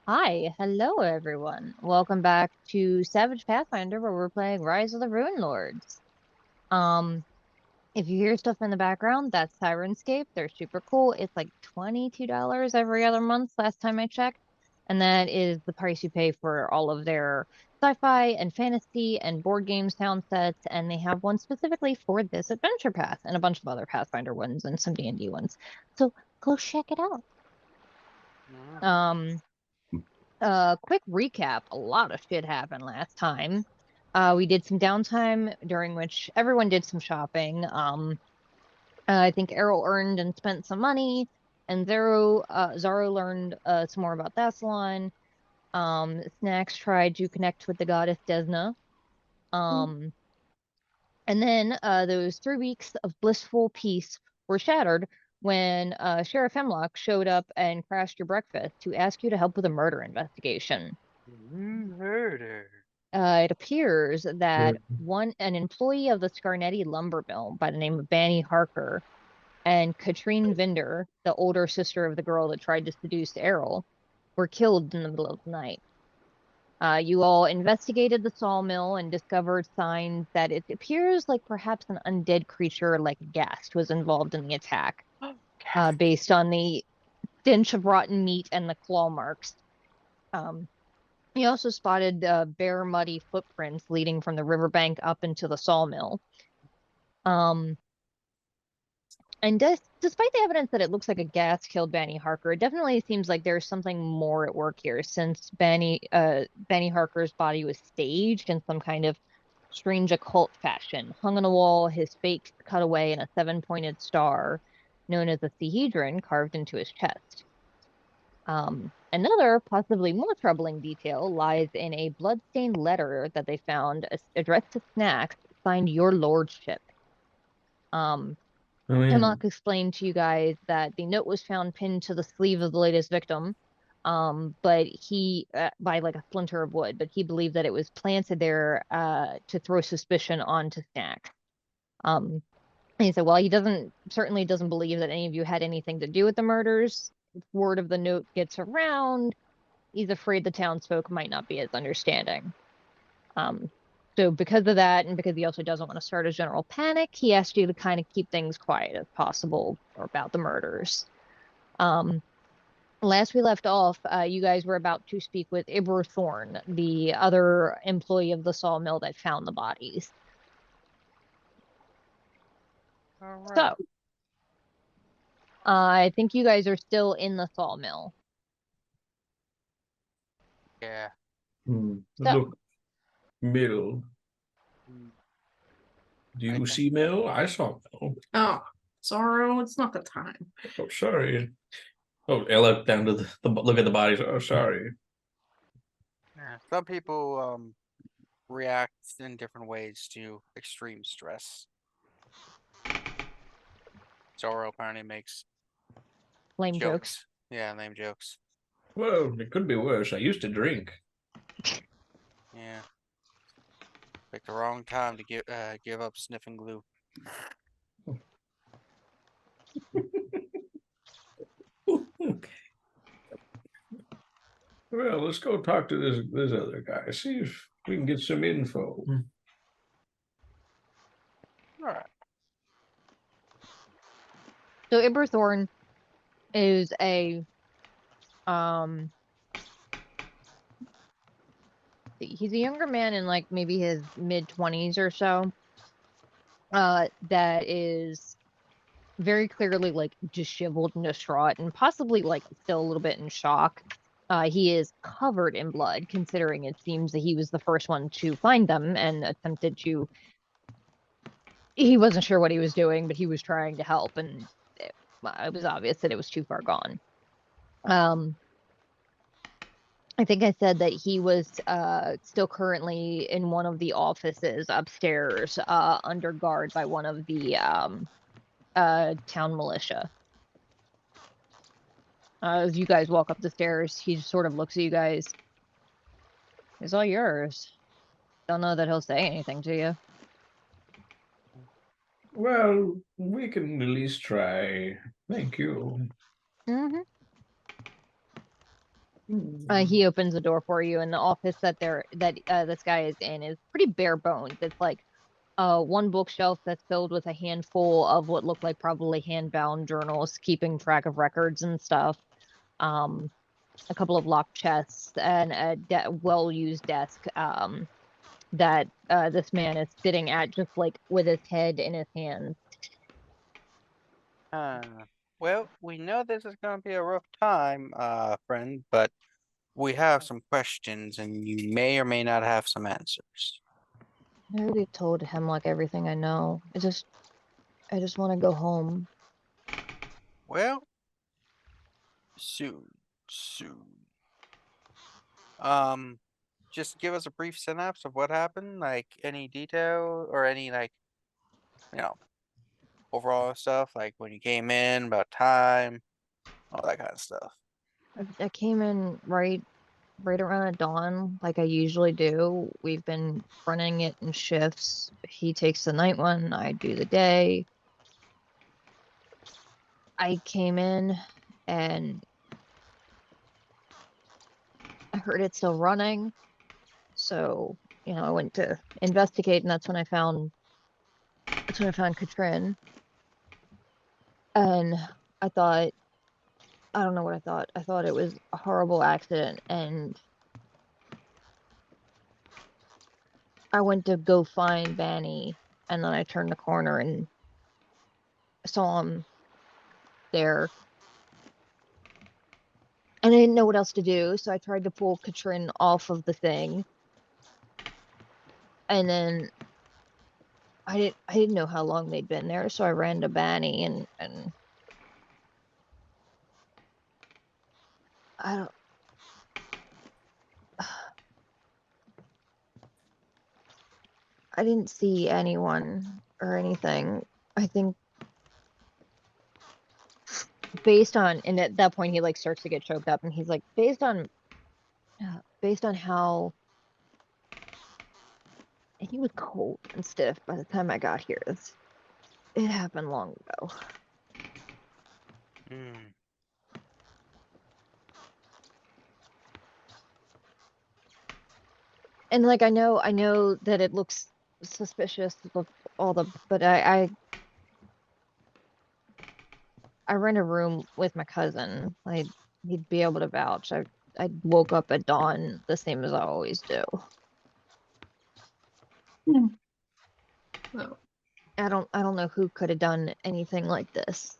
Hi, hello everyone. Welcome back to Savage Pathfinder where we're playing Rise of the Runelords. Um, if you hear stuff in the background, that's Sirenscape. They're super cool. It's like $22 every other month last time I checked. And that is the price you pay for all of their sci-fi and fantasy and board game sound sets. And they have one specifically for this adventure path and a bunch of other Pathfinder ones and some D&D ones. So go check it out. Mm. Um, quick recap. A lot of shit happened last time. We did some downtime during which everyone did some shopping. I think Aarrol earned and spent some money, and Zaro learned some more about Thassalon. Snax tried to connect with the goddess Desna. Um, and then those 3 weeks of blissful peace were shattered when Sheriff Hemlock showed up and crashed your breakfast to ask you to help with a murder investigation. Murder. It appears that Mm. an employee of the Scarnetti lumber mill by the name of Banny Harker and Katrine Vinder, the older sister of the girl that tried to seduce Errol, were killed in the middle of the night. You all investigated the sawmill and discovered signs that it appears like perhaps an undead creature like a ghast was involved in the attack, based on the stench of rotten meat and the claw marks. Um, He also spotted bare, muddy footprints leading from the riverbank up into the sawmill. Um, and despite the evidence that it looks like a gas killed Banny Harker, it definitely seems like there's something more at work here, since Banny Harker's body was staged in some kind of strange occult fashion, hung on a wall, his face cut away, and a seven-pointed star known as a Sehedron carved into his chest. Another, possibly more troubling detail lies in a blood-stained letter that they found addressed to Snax, signed Your Lordship. Um, Oh yeah. Hemlock explained to you guys that the note was found pinned to the sleeve of the latest victim, but by like a splinter of wood, but he believed that it was planted there to throw suspicion onto Snax. Um, and he said, well, he certainly doesn't believe that any of you had anything to do with the murders. If word of the note gets around, he's afraid the townsfolk might not be as understanding. Um, so because of that, and because he also doesn't want to start a general panic, he asked you to kind of keep things quiet as possible about the murders. Um, Last we left off, you guys were about to speak with Ibra Thorne, the other employee of the sawmill that found the bodies. All right. So, I think you guys are still in the sawmill. Yeah. So, Look, Mill. Mm. Do I you think see Mill? I saw Mill. Oh, Zaro, it's not the time. Oh, sorry. Oh, I looked down to the look at the bodies. Oh, sorry. yeah. Some people react in different ways to extreme stress. Zoro apparently makes lame jokes. jokes. Yeah, lame jokes. Well, it could be worse. I used to drink. Yeah. Picked the wrong time to give up sniffing glue. Well, let's go talk to this other guy. See if we can get some info. All right. So Ibra Thorne is um he's a younger man in like maybe his mid-20s or so, that is very clearly like disheveled and distraught and possibly like still a little bit in shock. He is covered in blood, considering it seems that he was the first one to find them and attempted to. He wasn't sure what he was doing, but he was trying to help, and it was obvious that it was too far gone. I think I said that he was still currently in one of the offices upstairs, under guard by one of the town militia. As you guys walk up the stairs, he just sort of looks at you guys. It's all yours. Don't know that he'll say anything to you. Well, we can at least try. Thank you. Mm-hmm. He opens the door for you, and the office that this guy is in is pretty bare bones. It's like one bookshelf that's filled with a handful of what look like probably hand-bound journals, keeping track of records and stuff. A couple of locked chests and a well-used desk that this man is sitting at, just like with his head in his hands. Well, we know this is gonna be a rough time, friend, but we have some questions, and you may or may not have some answers. I already told him like everything I know. I just want to go home. Well, soon. Just give us a brief synopsis of what happened, like any detail or any like, you know, overall stuff, like when you came in, about time, all that kind of stuff. I came in right around at dawn, like I usually do. We've been running it in shifts. He takes the night one, I do the day. I came in and I heard it still running. So, I went to investigate, and that's when I found Katrin. And I thought, I don't know what I thought. I thought it was a horrible accident, and I went to go find Banny, and then I turned the corner and saw him there. And I didn't know what else to do, so I tried to pull Katrin off of the thing. And then I didn't know how long they'd been there, so I ran to Banny and I don't I didn't see anyone or anything. I think based on, and at that point he like starts to get choked up, and he's like, based on how, and he was cold and stiff by the time I got here. It happened long ago. And like I know that it looks suspicious of all the, but I rent a room with my cousin. He'd be able to vouch. I woke up at dawn the same as I always do. No. I don't know who could have done anything like this.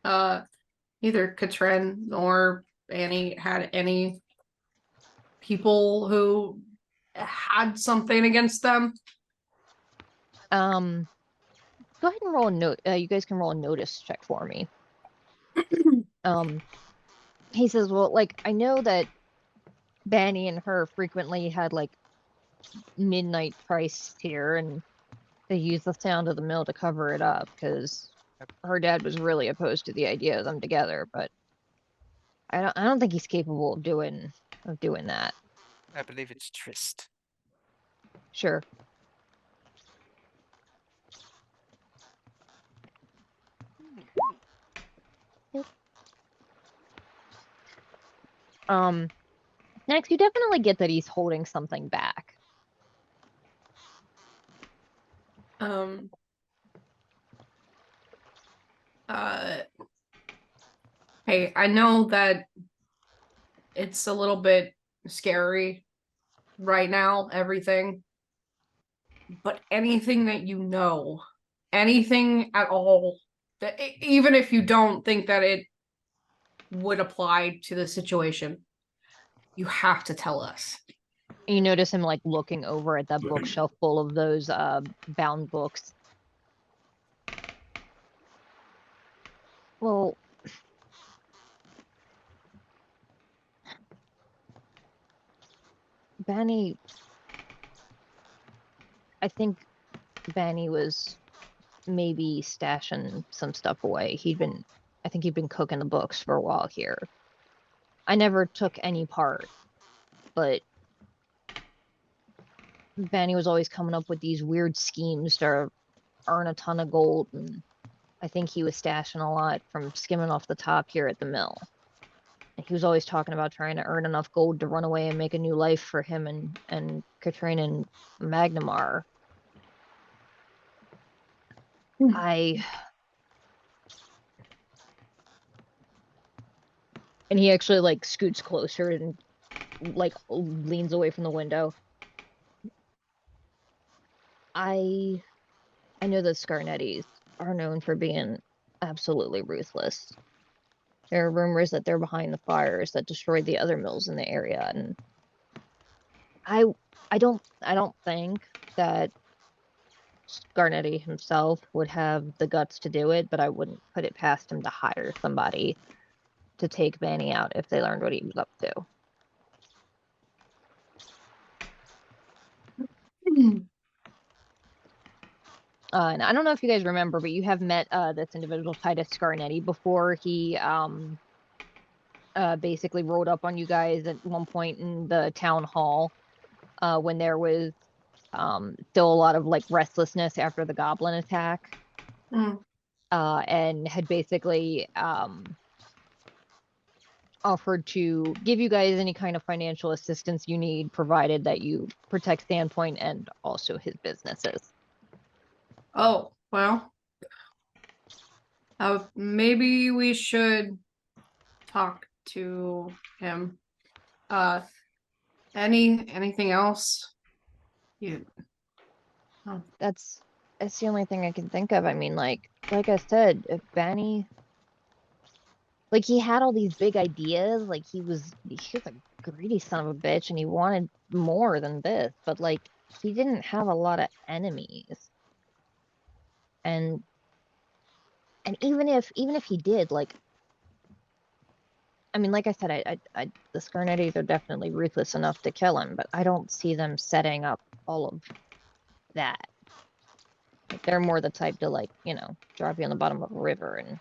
Neither Katrin nor Annie had any people who had something against them. Go ahead and roll a note. You guys can roll a notice check for me. He says, well, like, I know that Banny and her frequently had like midnight trysts here, and they use the sound of the mill to cover it up because her dad was really opposed to the idea of them together. But I don't think he's capable of doing that. I believe it's tryst. Sure. Next, you definitely get that he's holding something back. Hey, I know that it's a little bit scary right now, everything. But anything that you know, anything at all, that even if you don't think that it would apply to the situation, you have to tell us. You notice him like looking over at that bookshelf full of those bound books. Well, Banny, I think Banny was maybe stashing some stuff away. I think he'd been cooking the books for a while here. I never took any part, but Banny was always coming up with these weird schemes to earn a ton of gold, and I think he was stashing a lot from skimming off the top here at the mill. he was always talking about trying to earn enough gold to run away and make a new life for him and Katrine and Magnamar. And he actually like scoots closer and like leans away from the window. I know the Scarnettis are known for being absolutely ruthless. There are rumors that they're behind the fires that destroyed the other mills in the area, and I don't think that Scarnetti himself would have the guts to do it, but I wouldn't put it past him to hire somebody to take Banny out if they learned what he was up to. And I don't know if you guys remember, but you have met this individual, Titus Scarnetti, before. He basically rolled up on you guys at one point in the town hall when there was still a lot of like restlessness after the goblin attack. And had basically offered to give you guys any kind of financial assistance you need, provided that you protect Sandpoint and also his businesses. Oh, well. Maybe we should talk to him. Anything else? That's the only thing I can think of. I mean, like I said, if Banny, like, he had all these big ideas, like he was a greedy son of a bitch and he wanted more than this, but like he didn't have a lot of enemies. And even if he did, like, I mean, like I said, the Scarnettis are definitely ruthless enough to kill him, but I don't see them setting up all of that. Like, they're more the type to, like, you know, drop you on the bottom of a river and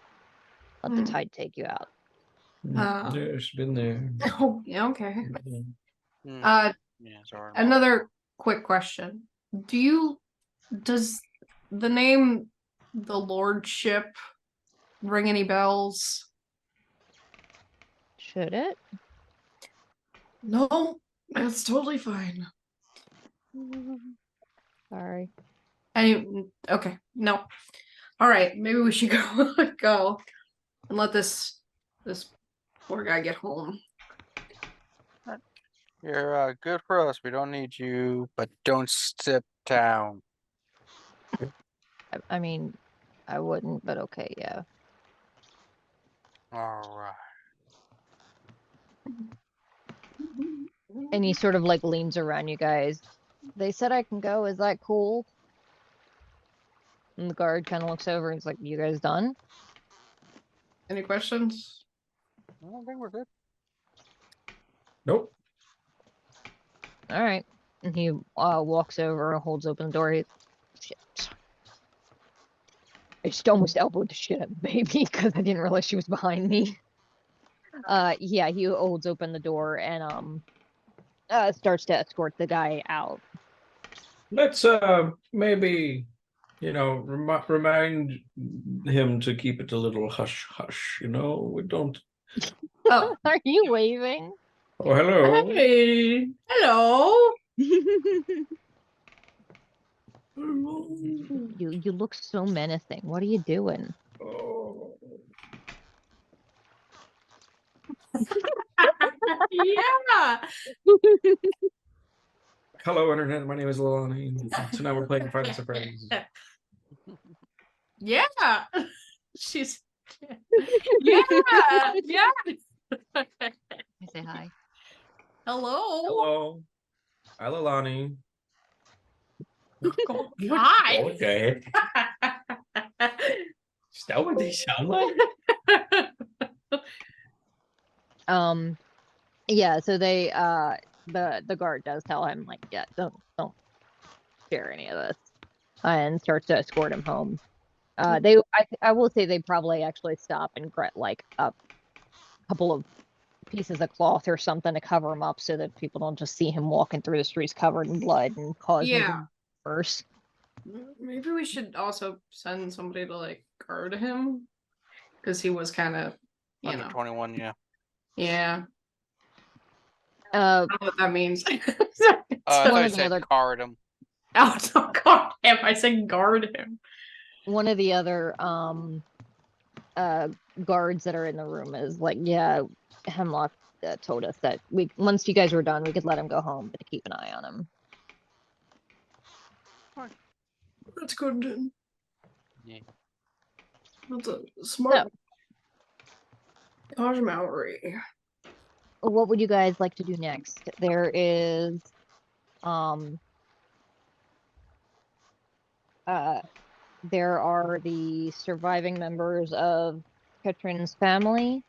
let the tide take you out. There's been there. Oh, yeah, okay. Yeah, sorry. Another quick question. Does the name the Lordship ring any bells? Should it? No, that's totally fine. Sorry. Okay, no. All right, maybe we should go and let this poor guy get home. You're good for us. We don't need you, but don't step down. I mean, I wouldn't, but okay, yeah. All right. And he sort of like leans around you guys. They said I can go. Is that cool? And the guard kind of looks over and he's like, "You guys done?" Any questions? I don't think we're good. Nope. All right. And he walks over and holds open the door. Shit. I just almost elbowed the shit out of the baby because I didn't realize she was behind me. Yeah, he holds open the door and starts to escort the guy out. Let's maybe, you know, remind him to keep it a little hush hush. You know, we don't. Oh, Are you waving? Oh, hello. hey, hello. You look so menacing. What are you doing? Oh. Yeah. Hello, Internet. My name is Lilani. Tonight we're playing Find Us a Friends. Yeah. She's. Yeah. Yeah. I say hi. Hello. Hello. Hi, Lilani. Hi. Okay. Is that what they sound like? Yeah, so they the guard does tell him, like, yeah, don't share any of this, and starts to escort him home. I will say they probably actually stop and get like a couple of pieces of cloth or something to cover him up so that people don't just see him walking through the streets covered in blood and cause Yeah. worse. Maybe we should also send somebody to like guard him because he was kind of, you Under know. 21, yeah. Yeah. Uh, I don't know what that means. I one thought you of the said other card him. Oh, don't guard him. I said guard him. one of the other guards that are in the room is like, yeah, Hemlock told us that once you guys were done, we could let him go home, but to keep an eye on him. That's good. Yeah. That's a smart Taj Mowry. What would you guys like to do next? There is there are the surviving members of Katrin's family.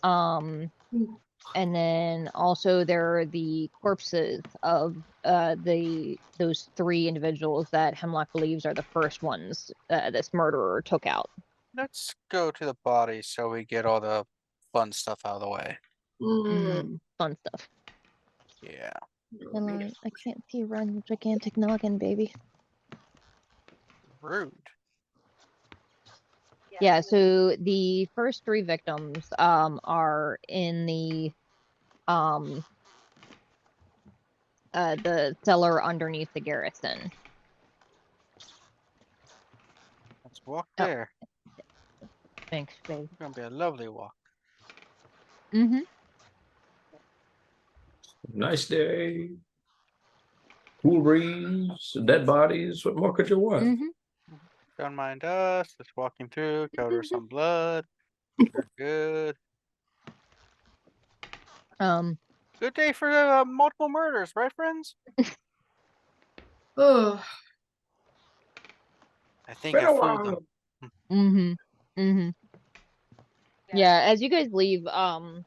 And then also there are the corpses of those 3 individuals that Hemlock believes are the first ones this murderer took out. Let's go to the body so we get all the fun stuff out of the way. Fun stuff. Yeah. Hello, I can't see run gigantic noggin, baby. Rude. Yeah, so the first 3 victims are in the cellar underneath the garrison. Let's walk Oh. there. Thanks, babe. It's gonna be a lovely walk. Mm-hmm. Nice day. Cool breeze, dead bodies. What more could you want? Mm-hmm. Don't mind us. Just walking through, cover some blood. We're good. Good day for multiple murders, right, friends? Ugh. I think Been I a fooled them. while. Mm-hmm. Mm-hmm. Yeah, as you guys leave the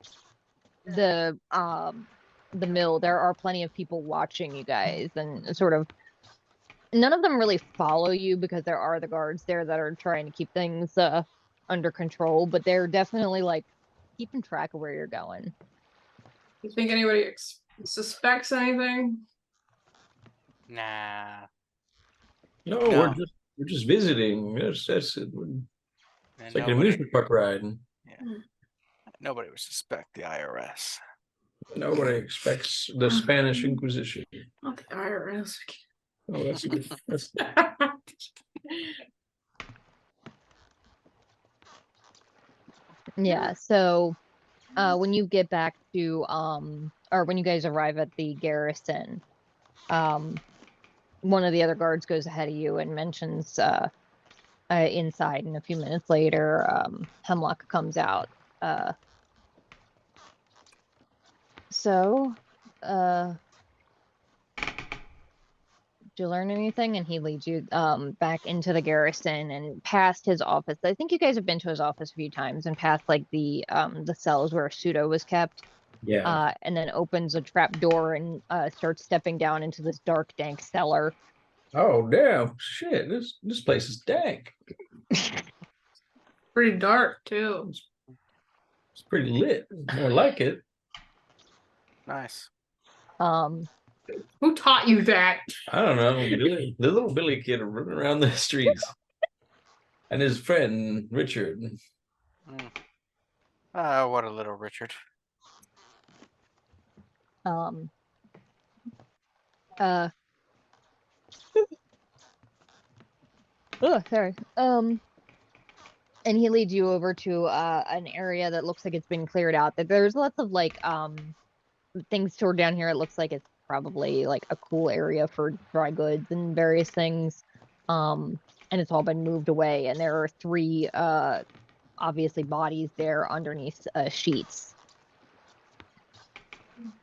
mill, there are plenty of people watching you guys, and sort of none of them really follow you because there are the guards there that are trying to keep things under control, but they're definitely like keeping track of where you're going. You think anybody suspects anything? Nah. No, No. we're just visiting. That's it. And It's like an nobody, amusement park ride. nobody would suspect the IRS. Nobody expects the Spanish Inquisition. Not the IRS. Oh, that's good. That's Yeah, so when you get back to or when you guys arrive at the garrison, one of the other guards goes ahead of you and mentions inside, and a few minutes later Hemlock comes out. So did you learn anything? And he leads you back into the garrison and past his office. I think you guys have been to his office a few times, and past like the cells where Pseudo was kept. yeah. And then opens a trap door and starts stepping down into this dark, dank cellar. Oh damn! Shit, this place is dank. Pretty dark too. It's pretty lit. I like it. Nice. Who taught you that? I don't know. Billy, the little Billy kid running around the streets, and his friend Richard. Oh, what a little Richard. Oh, sorry. And he leads you over to an area that looks like it's been cleared out. That there's lots of like things stored down here. It looks like it's probably like a cool area for dry goods and various things. And it's all been moved away. And there are 3 obviously bodies there underneath sheets.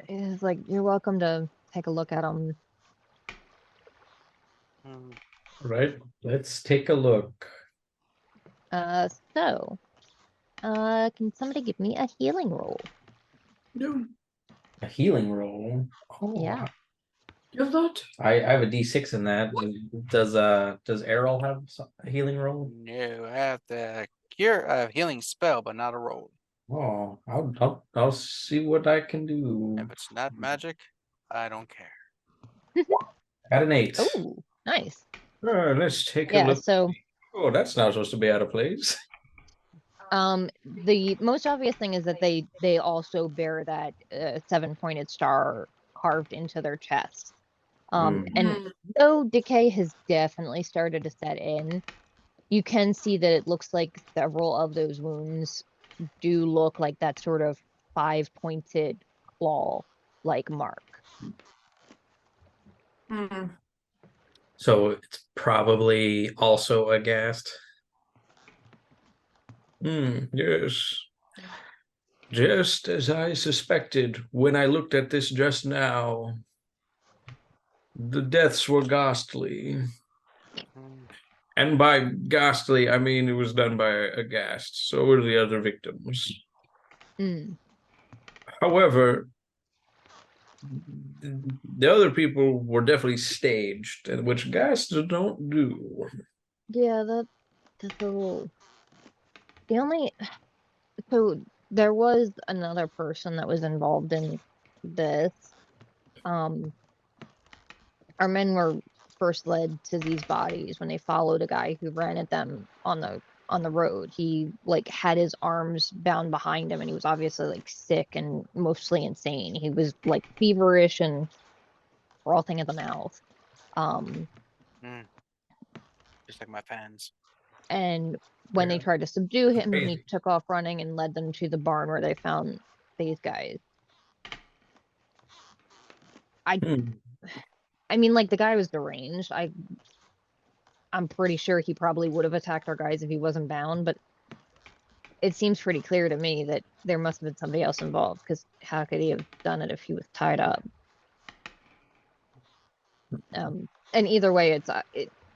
It's like, you're welcome to take a look at them. Right. Let's take a look. So, can somebody give me a healing roll? No. A healing roll. Oh, Yeah. You have that? I have a D6 in that. Does Aarrol have a healing roll? No, I have the healing spell, but not a roll. Oh, I'll see what I can do. If it's not magic, I don't care. Got an 8. Oh, nice. Let's take a Yeah, look. so Oh, that's not supposed to be out of place. The most obvious thing is that they also bear that 7-pointed star carved into their chest. And Mhm. though decay has definitely started to set in, you can see that it looks like several of those wounds do look like that sort of 5-pointed claw-like mark. Hmm. So it's probably also a ghast. Yes. Just as I suspected when I looked at this just now. The deaths were ghastly. Mm. And by ghastly, I mean it was done by a ghast. So were the other victims. Mm. However, the other people were definitely staged, and which ghasts don't do. Yeah, that's a little. The only so there was another person that was involved in this. Um, our men were first led to these bodies when they followed a guy who ran at them on the road. He like had his arms bound behind him and he was obviously like sick and mostly insane. He was like feverish and frothing at the mouth. Um, Mm. Just like my fans. and when they Yeah. tried to subdue him, he Crazy. took off running and led them to the barn where they found these guys. Hmm. I mean, like the guy was deranged. I'm pretty sure he probably would have attacked our guys if he wasn't bound, but it seems pretty clear to me that there must have been somebody else involved because how could he have done it if he was tied up? And either way,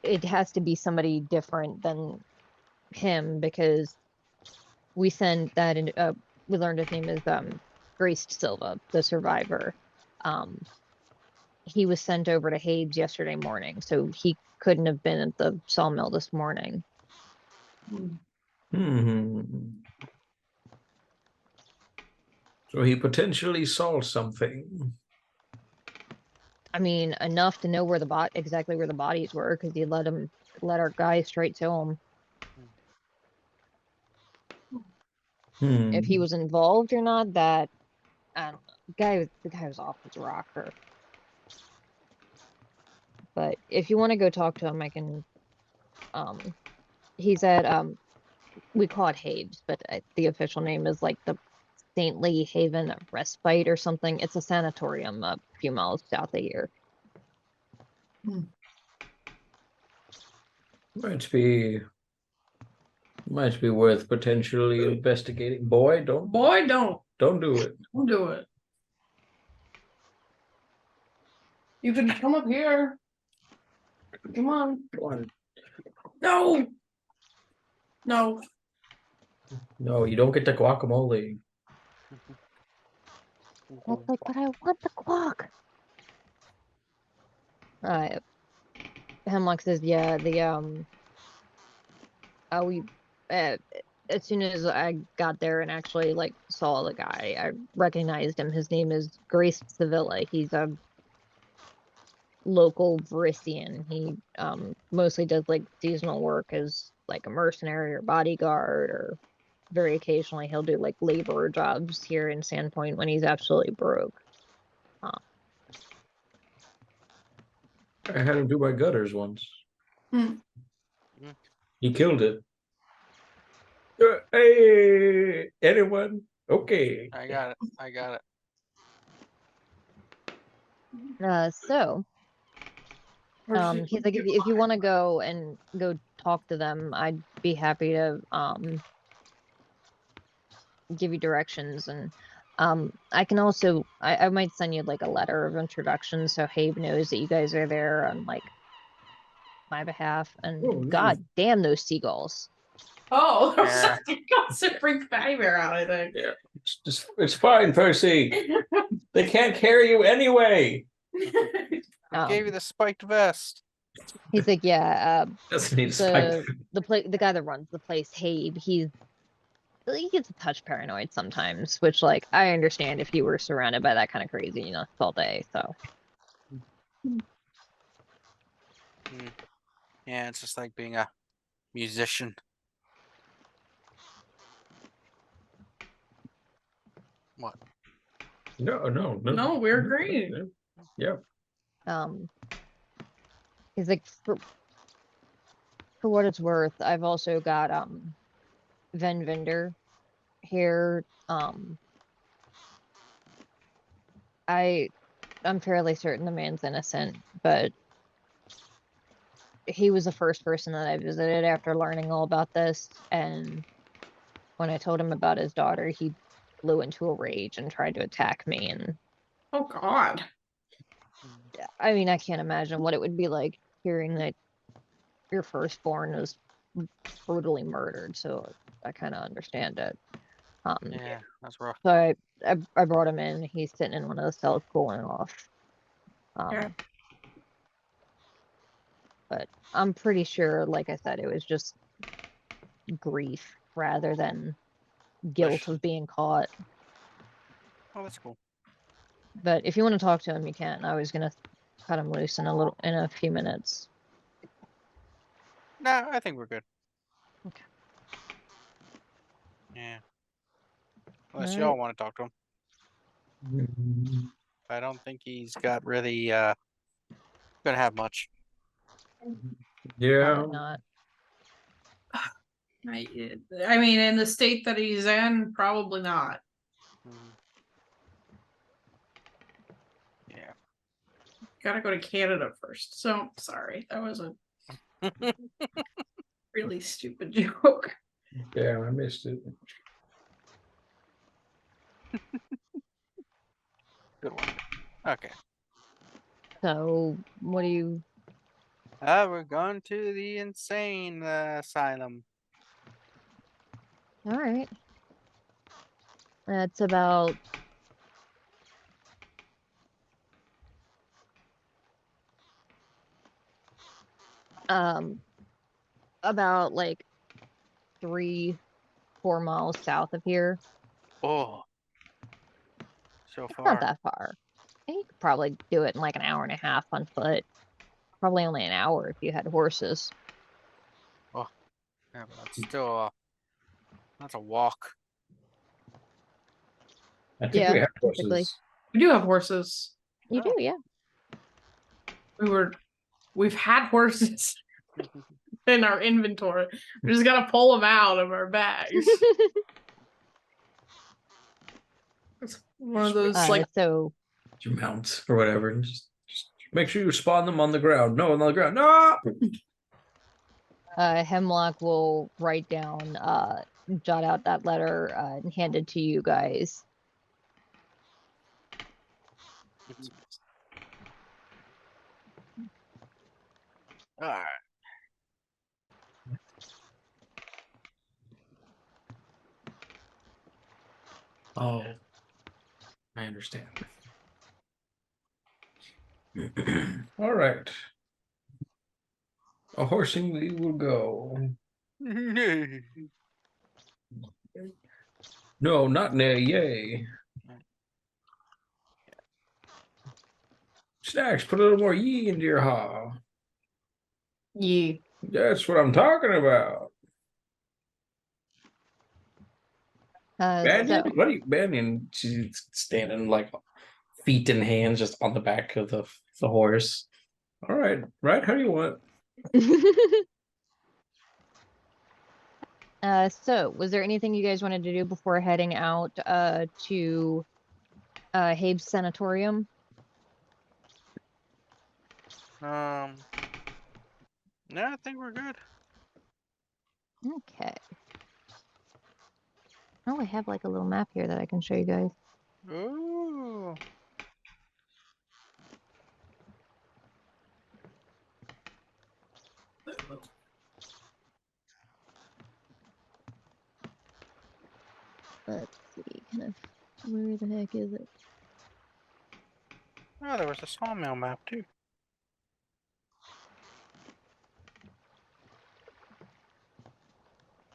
it has to be somebody different than him because we send that in. We learned his name is Grace Silva, the survivor. Um, he was sent over to Hades yesterday morning, so he couldn't have been at the sawmill this morning. Hmm. So he potentially saw something. I mean, enough to know where exactly where the bodies were because he let our guy straight to him. If he Hmm. was involved or not, that I don't know. The guy was off his rocker. But if you want to go talk to him, I can. He's at we call it Habes, but the official name is like the Saintly Haven Respite or something. It's a sanatorium a few miles south of here. Might be worth potentially investigating. Boy, don't Boy, don't do it. don't do it. You can come up here. Come on. Go on. No. No. No, you don't get the guacamole. That's like, but I want the clock. Hemlock says, yeah, we uh, as soon as I got there and actually like saw the guy, I recognized him. His name is Grace Sevilla. He's a local Varisian. He mostly does like seasonal work as like a mercenary or bodyguard, or very occasionally he'll do like labor jobs here in Sandpoint when he's absolutely broke. I had him do my gutters once. Hmm. He killed it. Hey, anyone? Okay. I got it. I got it. So he's like, if you want to go and go talk to them, I'd be happy to give you directions. And I can also I might send you like a letter of introduction so Habe knows that you guys are there on like my behalf. And Oh, god damn those seagulls. Oh, that was Yeah. such a gossip freak nightmare out, I think. yeah. It's fine, Percy. They can't carry you anyway. I gave you the spiked vest. He's like, yeah, Doesn't need spike. the guy that runs the place, Habe, he gets a touch paranoid sometimes, which like I understand if you were surrounded by that kind of craziness all day. So Yeah, it's just like being a musician. What? No, we're green. Yep. He's like, for what it's worth, I've also got Ven Vendor here. I'm fairly certain the man's innocent, but he was the first person that I visited after learning all about this, and when I told him about his daughter, he flew into a rage and tried to attack me. And Oh God. I mean, I can't imagine what it would be like hearing that your firstborn was brutally murdered. So I kind of understand it. Yeah, that's rough. So I brought him in. He's sitting in one of the cells cooling off. Yeah. But I'm pretty sure, like I said, it was just grief rather than guilt of being caught. Oh, that's cool. But if you want to talk to him, you can. I was gonna cut him loose in a few minutes. Nah, I think we're good. Okay. Yeah. Unless Alright. y'all want to talk to him. I don't think he's got really gonna have much. Yeah. Probably not. I mean, in the state that he's in, probably not. Mm. Yeah. Gotta go to Canada first. So sorry, that was a really stupid joke. Yeah, I missed it. Good one. Okay. So what do you? We're going to the insane asylum. All right. That's about about like 3-4 miles south of here. Oh. So It's far. not that far. And you could probably do it in like an hour and a half on foot. Probably only an hour if you had horses. Oh. Yeah, but that's still that's a walk. I think Yeah, we have basically. horses. We do have horses. You do, yeah. We've had horses in our inventory. We just gotta pull them out of our bags. It's one of those like So Your mounts or whatever. And just make sure you spawn them on the ground. No, on the ground. No. Hemlock will write down, jot out that letter and hand it to you guys. Alright. Oh, I understand. All right. A horsing we will go. No, not nay, yay. Snax, put a little more yee into your ha. yeah. That's what I'm talking about. Banyen? So What are you, Banyen? She's standing like feet and hands just on the back of the horse. All right, right? How do you want? so was there anything you guys wanted to do before heading out to Habe's sanatorium? No, I think we're good. Okay. Oh, I have like a little map here that I can show you guys. Ooh. Let's see, kind of where the heck is it? Oh, there was a sawmill map too.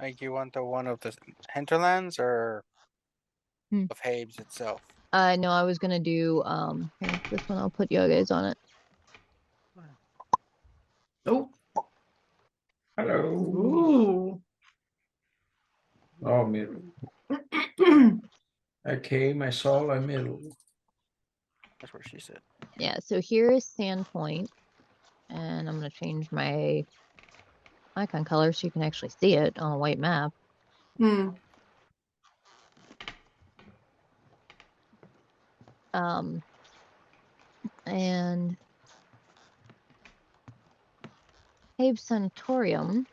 Like you want the one of the hinterlands or of Habes itself? No, I was gonna do here, this one. I'll put you guys on it. Oh. Hello. Ooh. Oh man. I came, I saw, I middle. That's what she said. Yeah, so here is Sandpoint. And I'm going to change my icon color so you can actually see it on a white map. Hmm. And Cape Sanatorium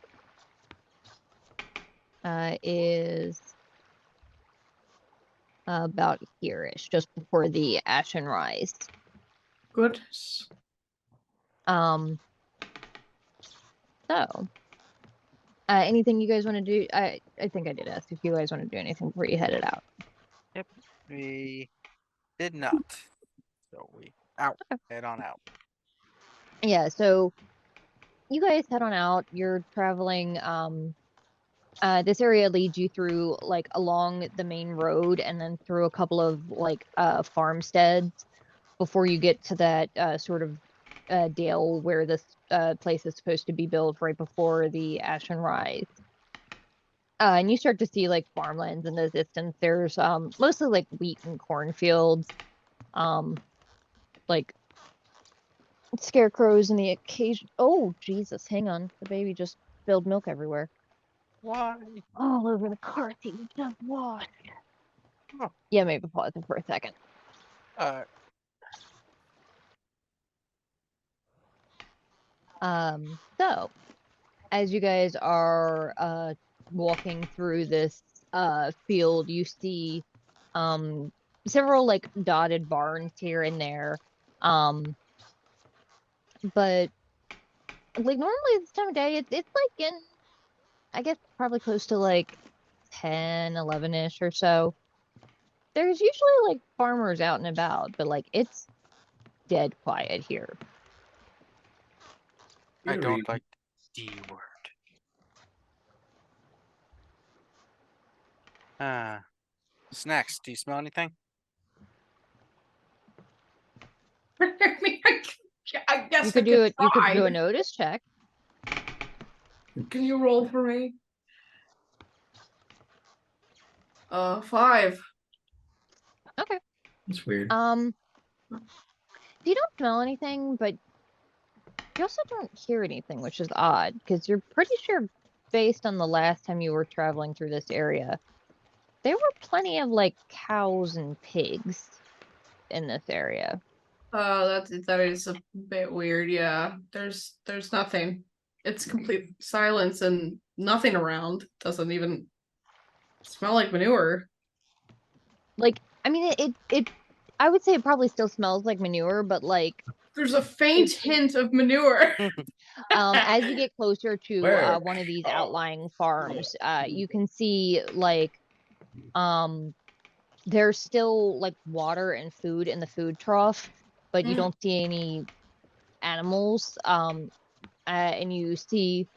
is about here-ish, just before the Ashen Rise. Goodness. So, anything you guys want to do? I think I did ask if you guys want to do anything before you headed out. Yep. We did not. So we out. Head on out. Yeah, so you guys head on out. You're traveling. This area leads you through like along the main road and then through a couple of like farmsteads before you get to that sort of dale where this place is supposed to be built right before the Ashen Rise. And you start to see like farmlands in the distance. There's mostly like wheat and cornfields, like scarecrows and the occasion. Oh Jesus! Hang on, the baby just spilled milk everywhere, Why? all over the cart that you just washed. Oh. Yeah, maybe pause it for a second. So as you guys are walking through this field, you see several like dotted barns here and there. But like normally this time of day it's like in, I guess, probably close to like 10, 11-ish or so. There's usually like farmers out and about, but like it's dead quiet here. I don't like the D word. Snacks. Do you smell anything? I mean, I guess You could I do it. You could try. do a notice check. Can you roll for me? 5. Okay. That's weird. You don't smell anything, but you also don't hear anything, which is odd, because you're pretty sure, based on the last time you were traveling through this area, there were plenty of like cows and pigs in this area. That is a bit weird. Yeah, there's nothing. It's complete silence and nothing around. Doesn't even smell like manure. Like, I mean, it I would say it probably still smells like manure, but like There's a faint hint of manure. as you get closer to Where? one of these outlying farms, you can see like there's still like water and food in the food trough, but you don't see any animals. And you see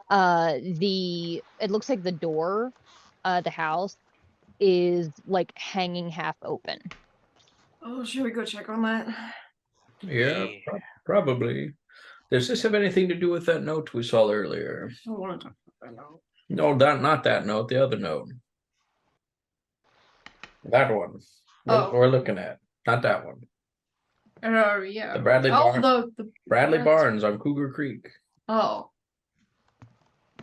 it looks like the door, the house is like hanging half open. Oh, should we go check on that? Yeah, probably. Does this have anything to do with that note we saw earlier? I don't want to talk about that now. No, not that note, the other note. That one. Oh. We're looking at. Not that one. Yeah. The Bradley Barnes. the Bradley Barnes on Cougar Creek. Oh.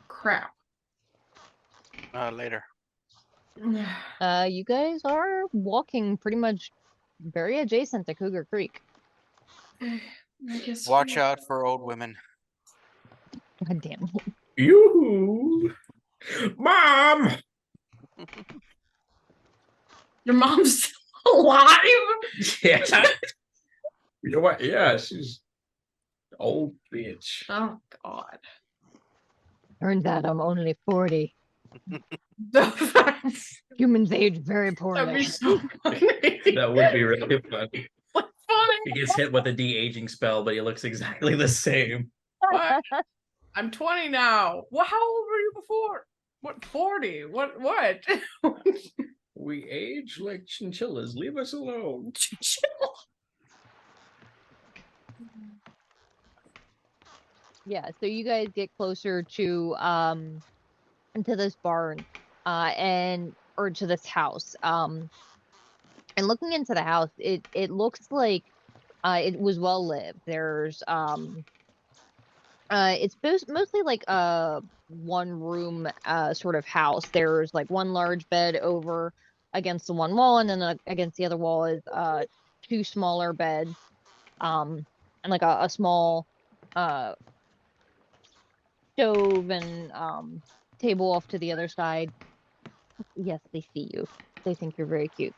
Crap. Later. You guys are walking pretty much very adjacent to Cougar Creek. I guess Watch out for old women. God damn it. Yoo-hoo! Mom! Your mom's still alive? Yeah. You know what? Yeah, she's old bitch. Oh God. Turns out I'm only 40. That'd Humans age very poorly. be so funny. That would be really funny. Funny. He gets hit with a de-aging spell, but he looks exactly the same. What? I'm 20 now. Well, how old were you before? What, 40? What? We age like chinchillas. Leave us alone. Yeah, so you guys get closer to this barn, and or to this house. And looking into the house, it looks like it was well lived. There's it's mostly like a one room sort of house. There's like one large bed over against the one wall, and then against the other wall is two smaller beds, and like a small uh stove and table off to the other side. Yes, they see you. They think you're very cute.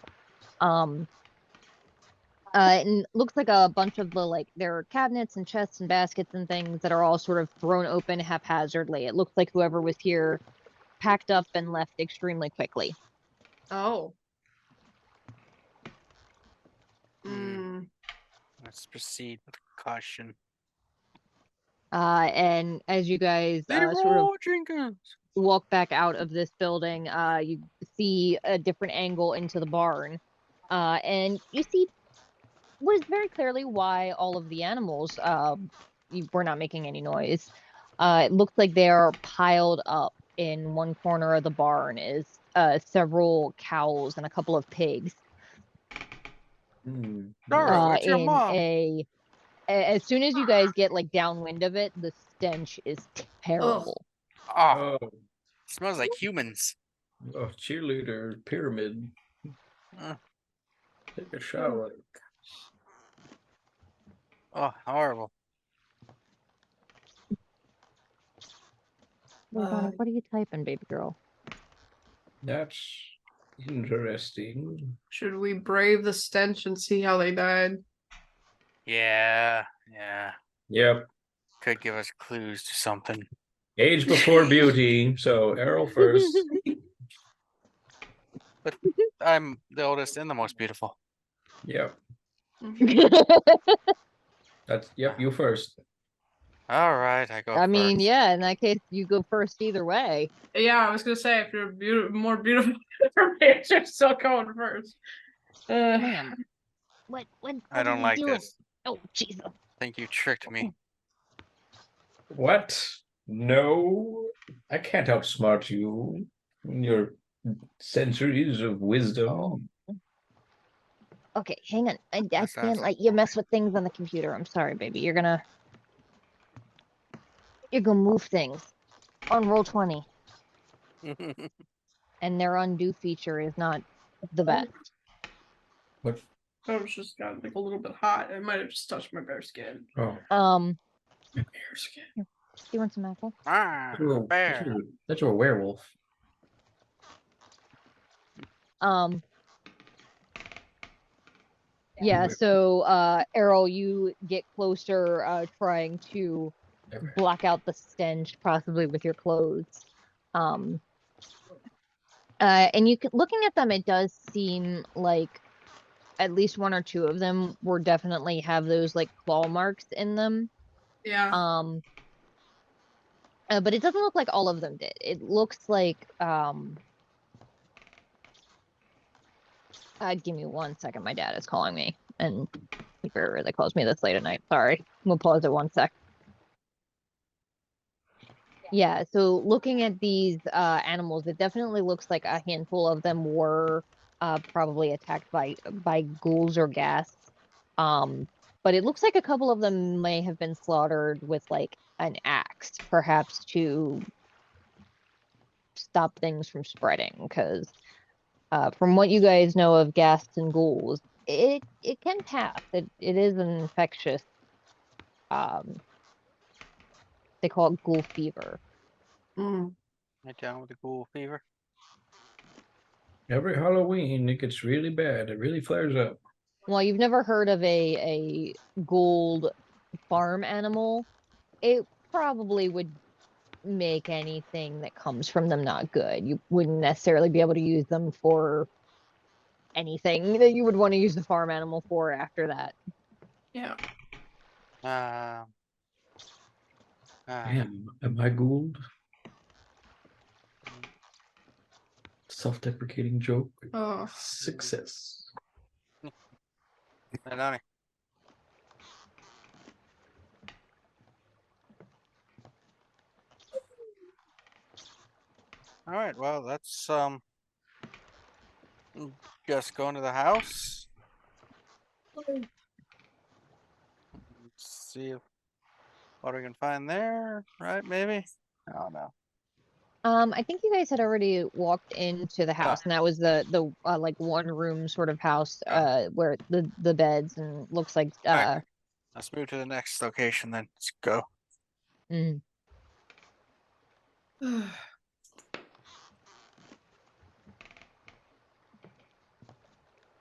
Um, and looks like a bunch of the like there are cabinets and chests and baskets and things that are all sort of thrown open haphazardly. It looks like whoever was here packed up and left extremely quickly. Oh. Hmm. Hmm. Let's proceed with caution. And as you guys sort of Jenkins. walk back out of this building, you see a different angle into the barn. And you see what is very clearly why all of the animals were not making any noise. It looks like they are piled up in one corner of the barn is several cows and a couple of pigs. Zaro, it's your In mom. as soon as you guys get like downwind of it, the stench is terrible. Oh, Oh, smells like humans. oh, cheerleader pyramid. Uh, Take a shower. oh, horrible. Wait, Bonnie, what are you typing, baby girl? That's interesting. Should we brave the stench and see how they died? Yeah. Yep. Could give us clues to something. Age before beauty. So Aarrol first. I'm the oldest and the most beautiful. Yep. Mm-hmm. That's yep. You first. All right, I go I mean, first. yeah, in that case, you go first either way. Yeah, I was gonna say if you're more beautiful information, you're still going first. Ma'am, what I are don't you like doing? this. Oh, Jesus. I think you tricked me. What? No, I can't outsmart you. Your centuries of wisdom. Okay, hang on. I That sounds can't like let you mess with things on the computer. I'm sorry, baby. You're gonna move things on roll 20, and their undo feature is not the best. What? I was just got like a little bit hot. I might have just touched my bare skin. Oh, My bare skin. Do you want some apple? bear. That's a werewolf. Yeah, so Aarrol, you get closer trying to block out the stench, possibly with your clothes. And you can, looking at them, it does seem like at least one or two of them were definitely have those like claw marks in them. Yeah. But it doesn't look like all of them did. It looks like give me 1 second. My dad is calling me, and he very rarely calls me this late at night. Sorry. I'm gonna pause it 1 sec. Yeah, so looking at these animals, it definitely looks like a handful of them were probably attacked by ghouls or ghasts. But it looks like a couple of them may have been slaughtered with like an axe, perhaps to stop things from spreading. Because from what you guys know of ghasts and ghouls, it can pass. It is an infectious. They call it ghoul fever. Mm. Right down with the ghoul fever. Every Halloween, it gets really bad. It really flares up. Well, you've never heard of a gold farm animal. It probably would make anything that comes from them not good. You wouldn't necessarily be able to use them for anything that you would want to use the farm animal for after that. Yeah. Am I Gould? Self-deprecating joke. Oh. Success. Donnie. All right, well, that's Just going to the house. See what we can find there, right? Maybe. I don't know. I think you guys had already walked into the house, and that was the like one room sort of house, where the beds and looks like Alright, let's move to the next location then. Let's go. mm,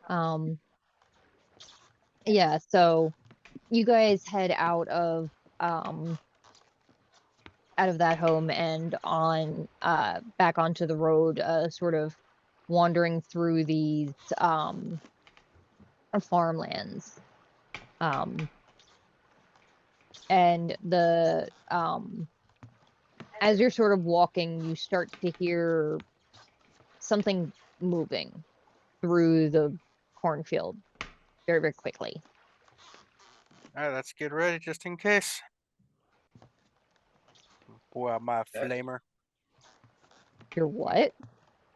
um yeah, so you guys head out of that home and on back onto the road, sort of wandering through these farmlands. And the as you're sort of walking, you start to hear something moving through the cornfield very, very quickly. Alright, let's get ready just in case. Pull out my flamer. You're what?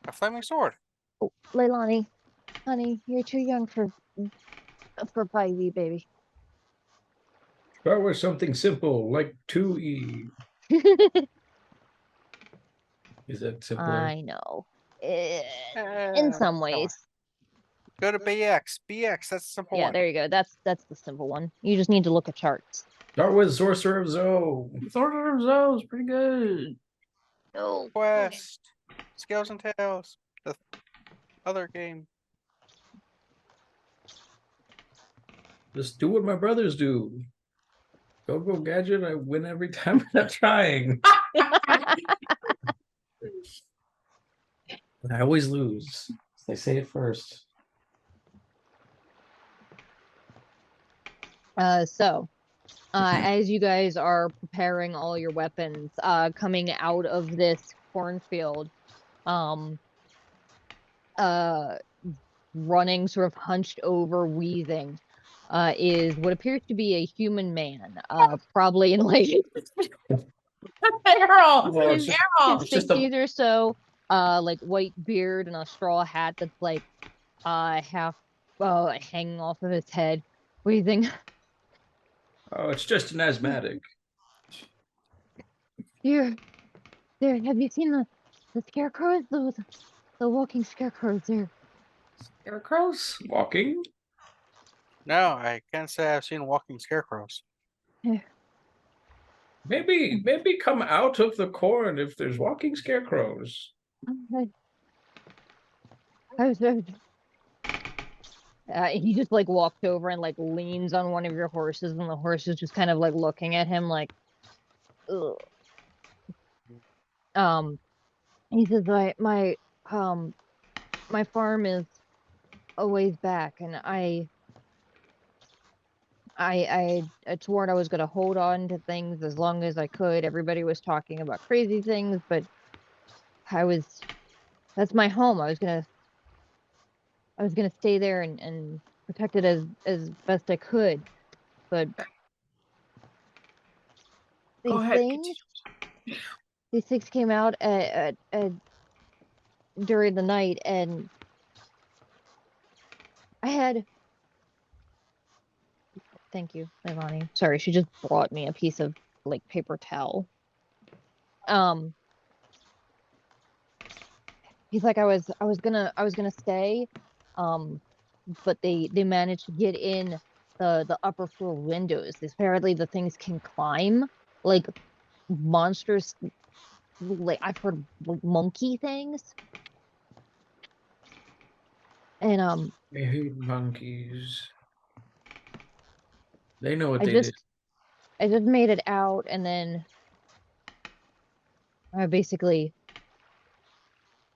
A flaming sword. Oh, Leilani, honey, you're too young for Spivey, baby. Start with something simple like 2E. Is that simpler? I know. In Come some on. ways. Go to BX. BX, that's the simple Yeah, one. there you go. That's the simple one. You just need to look at charts. Start with Sorcerer of Zoe. Sorcerer of Zoe is pretty good. No. Quest. Scales and Tails. The other game. Just do what my brothers do. Go gadget. I win every time I'm not trying. I always lose. They say it first. As you guys are preparing all your weapons, coming out of this cornfield, running sort of hunched over, wheezing, is what appears to be a human man, probably in like Aarrol! Well, his, it's just- Aarrol! it's just a- 60s or so, like white beard and a straw hat that's like half hanging off of his head, wheezing. Oh, it's just an asthmatic. There, have you seen the scarecrows? The walking scarecrows there. Scarecrows? Walking? No, I can't say I've seen walking scarecrows. Maybe come out of the corn if there's walking scarecrows. I was he just like walked over and like leans on one of your horses, and the horse is just kind of like looking at him like, ugh. He says, my farm is a ways back, and I swore I was gonna hold on to things as long as I could. Everybody was talking about crazy things, but that's my home. I was gonna stay there and protect it as best I could. But Go these ahead. things came out during the night, and I had. Thank you, Ivani. Sorry, she just brought me a piece of like paper towel. He's like, I was gonna stay, but they managed to get in the upper floor windows. Apparently the things can climb, like monsters, like I've heard like monkey things. And I hate monkeys. They know what I they did. just made it out, and then I basically,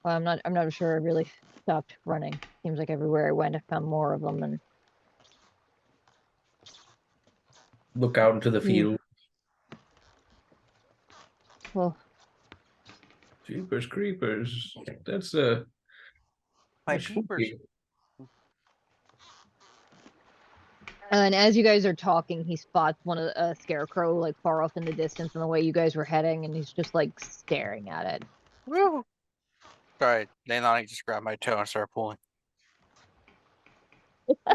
well, I'm not sure I really stopped running. Seems like everywhere I went I found more of them. And Look out into the field. well, Jeepers creepers. That's My that's jeepers. spooky. and as you guys are talking, he spots one of a scarecrow like far off in the distance, and the way you guys were heading, and he's just like staring at it. Woo! Sorry, Leilani just grabbed my toe and started pulling.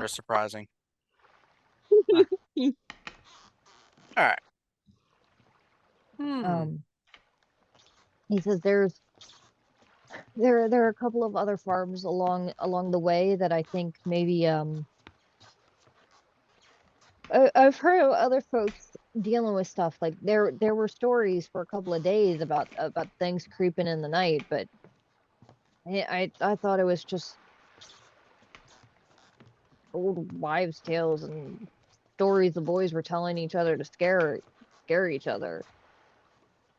Or surprising. Alright. He says there are a couple of other farms along the way that I think maybe I've heard of other folks dealing with stuff. Like there were stories for a couple of days about things creeping in the night, but I thought it was just old wives' tales and stories the boys were telling each other to scare each other.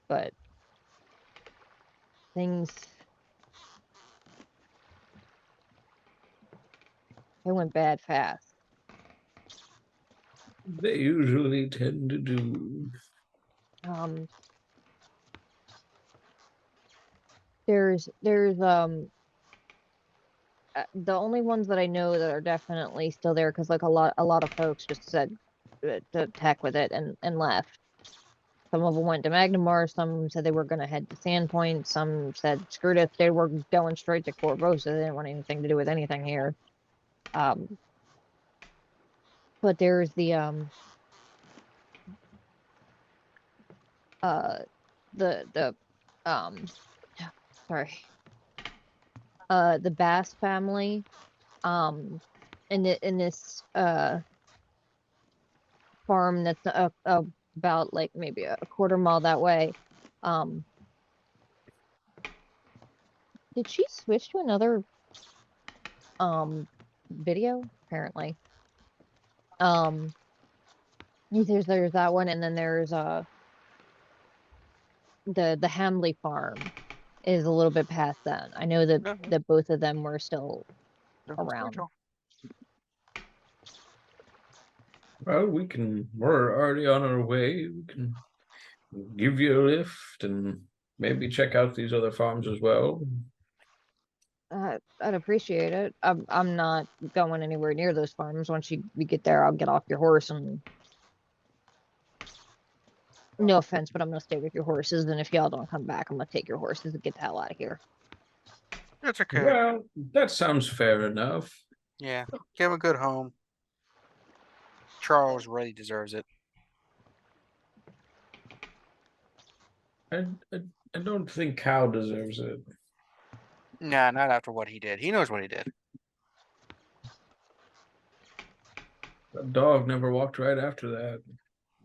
But things, it went bad fast. They usually tend to do. There's the only ones that I know that are definitely still there, because like a lot of folks just said to heck with it and left. Some of them went to Magnamar, some said they were going to head to Sandpoint, some said screw it, they were going straight to Corvosa, they didn't want anything to do with anything here. But there's the the Bass family, in this farm that's about like maybe a quarter mile that way. Did she switch to another video? Apparently. There's that one, and then there's the Hamley farm is a little bit past that. I know that both of them were still around. Well, we're already on our way. We can give you a lift and maybe check out these other farms as well. I'd appreciate it. I'm not going anywhere near those farms. Once you get there, I'll get off your horse and. No offense, but I'm gonna stay with your horses, and if y'all don't come back, I'm gonna take your horses and get the hell out of here. That's okay. Well, that sounds fair enough. Yeah, give him a good home. Charles really deserves it. I don't think Cow deserves it. Nah, not after what he did. He knows what he did. That dog never walked right after that.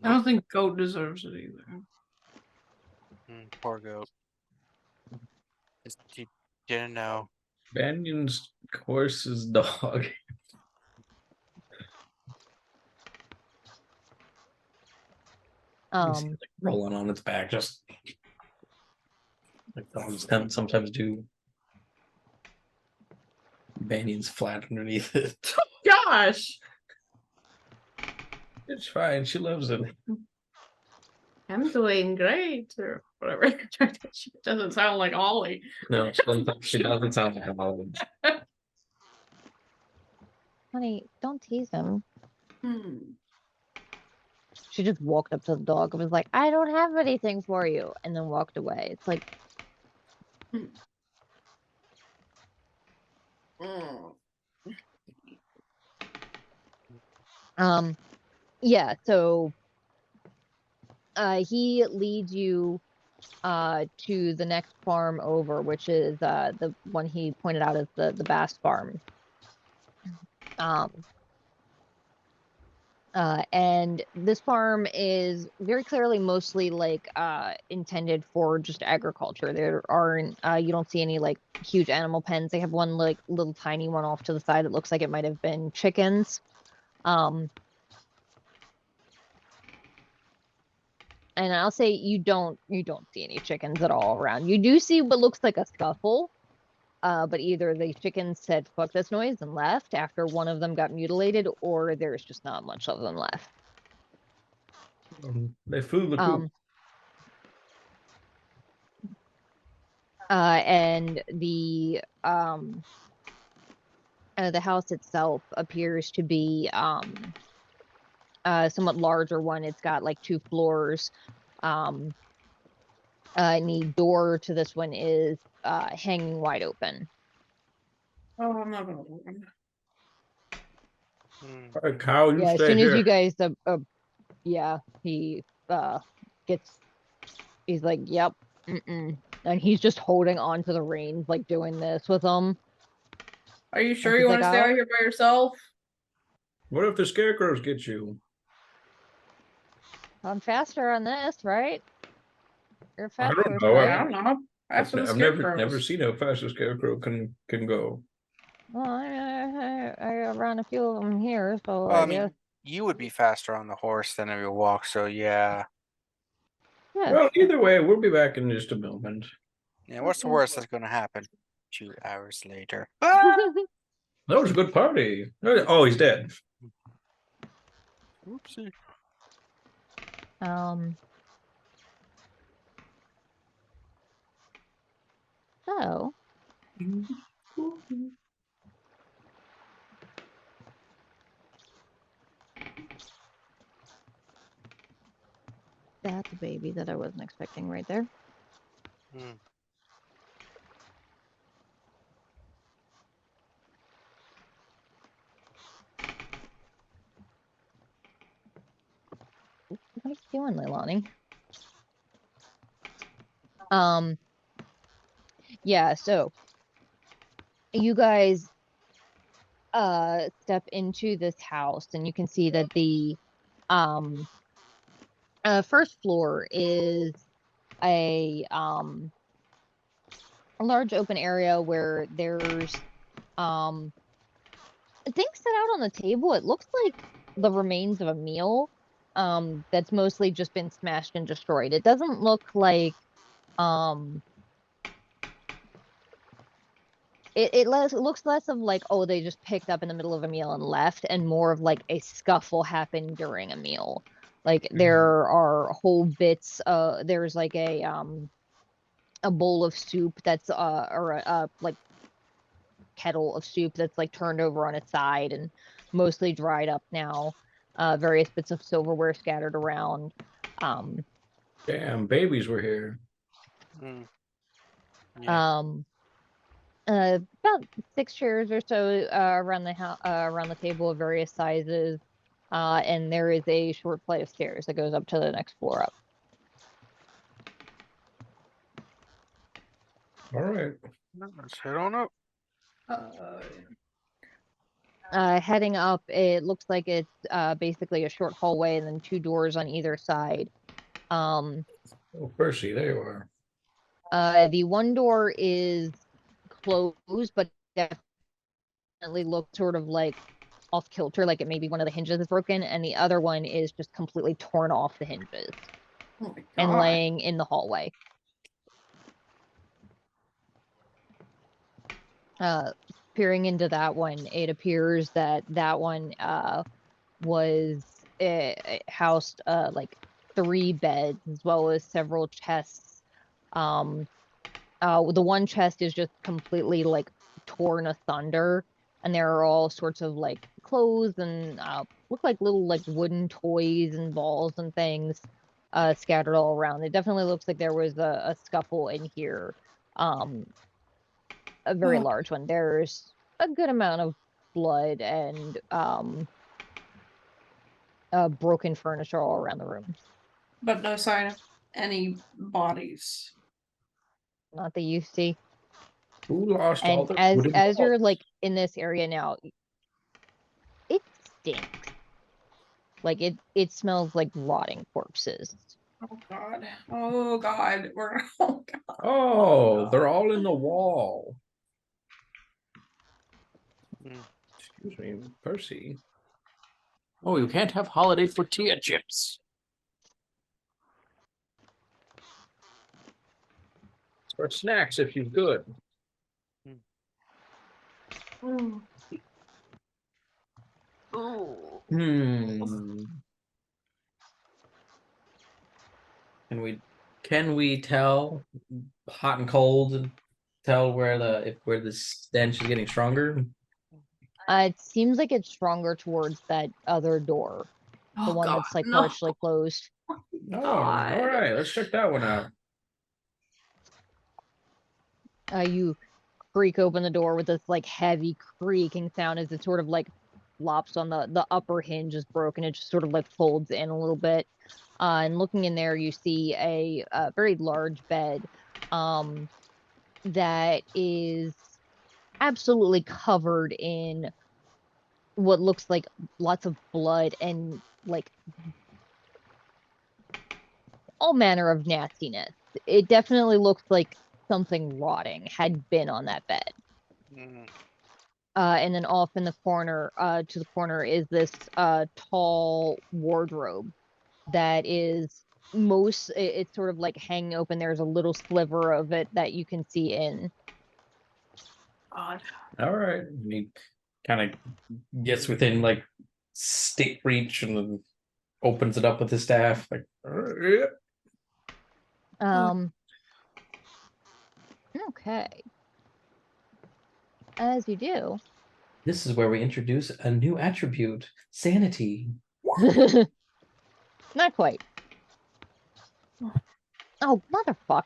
I don't think Goat deserves it either. Poor goat. He didn't know. Banyan's horse's dog. Like rolling on its back, just like dogs sometimes do. Banyan's flat underneath it. Gosh, It's fine. She loves it. I'm doing great, or whatever. She doesn't sound like Ollie. No, she doesn't sound like a Hollywood. Honey, don't tease him. Hmm. She just walked up to the dog and was like, "I don't have anything for you," and then walked away. It's like, yeah. So, he leads you to the next farm over, which is the one he pointed out as the Bass farm. And this farm is very clearly mostly like intended for just agriculture. There aren't you don't see any like huge animal pens. They have one like little tiny one off to the side. It looks like it might have been chickens. And I'll say you don't see any chickens at all around. You do see what looks like a scuffle. But either the chickens said fuck this noise and left after one of them got mutilated, or there's just not much of them left. They flew the coop. And the house itself appears to be somewhat larger one. It's got like 2 floors. And the door to this one is hanging wide open. Oh, I'm not gonna open. Mm. All right, Kyle, you Yeah, as stay soon as here. you guys, yeah, he gets, he's like, yep, and he's just holding on to the reins, like doing this with them. Are you sure he's you like, want to stay out "I'll-" here by yourself? What if the scarecrows get you? I'm faster on this, right? You're I faster, don't know. I right? don't know. After the I've never scarecrows. seen how fast a scarecrow can go. Well, I run a few of them here, so Well, I I guess, mean, you would be faster on the horse than if you walk, so yeah. yeah. Well, either way, we'll be back in just a moment. Yeah, what's the worst that's gonna happen? 2 hours later. Ah! That was a good party. Oh, he's dead. Oopsie. Um, so, that's a baby that I wasn't expecting right there. Hmm. What are you doing, Leilani? Um, yeah, so you guys step into this house and you can see that the um first floor is a large open area where there's things set out on the table. It looks like the remains of a meal that's mostly just been smashed and destroyed. It doesn't look like um it looks less of like, oh, they just picked up in the middle of a meal and left, and more of like a scuffle happened during a meal. Like there are whole bits, there's like a bowl of soup that's or a like kettle of soup that's like turned over on its side and mostly dried up now. Various bits of silverware scattered around. Um, Damn, babies were here. Hmm. Yeah. um, about 6 chairs or so around the around the table of various sizes, and there is a short flight of stairs that goes up to the next floor up. All right. Let's head on up. Heading up, it looks like it's basically a short hallway and then two doors on either side. Um, Oh, Percy, there you are. the one door is closed, but definitely looks sort of like off kilter, like it maybe one of the hinges is broken, and the other one is just completely torn off the hinges Oh my and god. laying in the hallway. Peering into that one, it appears that that one was housed like 3 beds as well as several chests. The one chest is just completely like torn asunder, and there are all sorts of like clothes and look like little like wooden toys and balls and things scattered all around. It definitely looks like there was a scuffle in here. A very large one. There's a good amount of blood and broken furniture all around the room. But no sign of any bodies. Not that you see. Who lost all And the as wooden you're balls? like in this area now, it stinks. Like it smells like rotting corpses. Oh god. Oh god. We're oh god. Oh, they're all in the wall. Hmm. Excuse me, Percy. Oh, you can't have holiday tortilla chips. Or snacks if you're good. Oh. Hmm. Can we tell hot and cold and tell where the stench is getting stronger? It seems like it's stronger towards that other door, the Oh one god. that's like No. partially closed. Oh, God. all right. Let's check that one out. You creak open the door with this like heavy creaking sound as it sort of like flops on the upper hinge is broken. It just sort of like folds in a little bit. And looking in there, you see a very large bed that is absolutely covered in what looks like lots of blood and like all manner of nastiness. It definitely looks like something rotting had been on that bed. Mm. And then off in the corner, to the corner is this tall wardrobe that is it's sort of like hanging open. There's a little sliver of it that you can see in. Odd. All right. He kind of gets within like stick reach and then opens it up with his staff. Like, Yeah. Okay. As you do. this is where we introduce a new attribute, sanity. Not quite. Oh, motherfuck.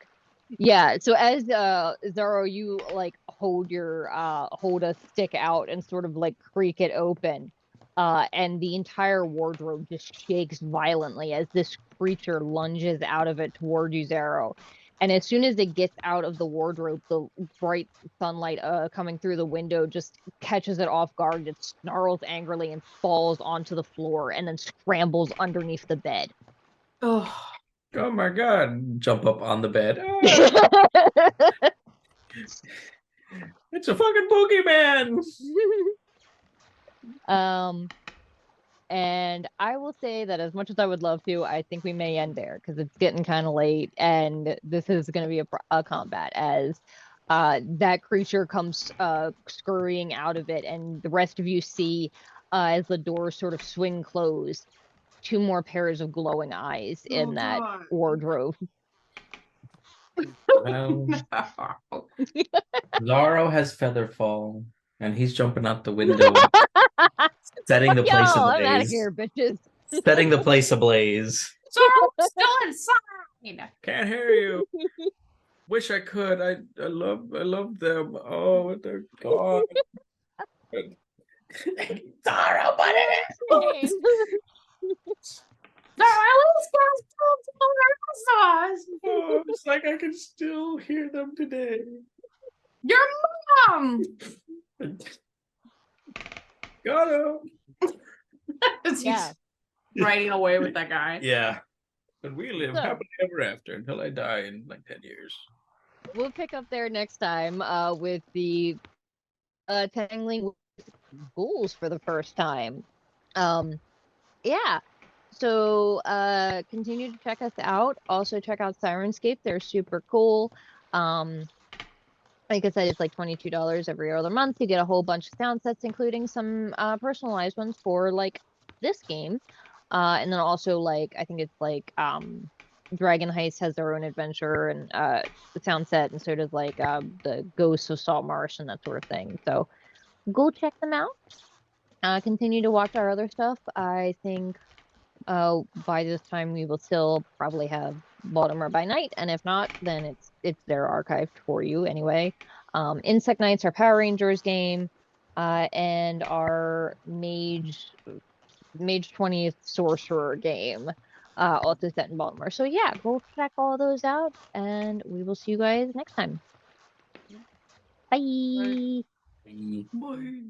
Yeah, so as Zaro, you like hold a stick out and sort of like creak it open. And the entire wardrobe just shakes violently as this creature lunges out of it toward you, Zaro. And as soon as it gets out of the wardrobe, the bright sunlight coming through the window just catches it off guard. It snarls angrily and falls onto the floor and then scrambles underneath the bed. Oh, Oh my god. Jump up on the bed. Ah, it's a fucking boogeyman. And I will say that as much as I would love to, I think we may end there because it's getting kind of late, and this is going to be a combat as that creature comes scurrying out of it, and the rest of you see as the doors sort of swing closed, 2 more pairs of glowing eyes in that God. wardrobe. Well, No. Zaro has Featherfall, and he's jumping out the window, setting the Yo, place I'm out of ablaze. here, bitches. Setting the place ablaze. Zoro's still inside. Can't hear you. Wish I could. I love them. Oh, they're gone. Zaro, buddy. No, at least there's Oh, it's like I can still hear them today. your mom. Got him. He's Yeah. riding away with that guy. Yeah. And we live So- happily ever after until I die in like 10 years. We'll pick up there next time with the tangling with ghouls for the first time. Yeah. So continue to check us out. Also check out Sirenscape. They're super cool. Like I said, it's like $22 every other month. You get a whole bunch of sound sets, including some personalized ones for like this game. And then also like I think it's like Dragon Heist has their own adventure and the sound set, and so does like the Ghosts of Salt Marsh and that sort of thing. So go check them out. Continue to watch our other stuff. I think by this time we will still probably have Baltimore by Night, and if not, then it's there archived for you anyway. Insect Knights, our Power Rangers game, and our Mage 20th Sorcerer game, also set in Baltimore. So yeah, go check all those out, and we will see you guys next time. Bye. Bye.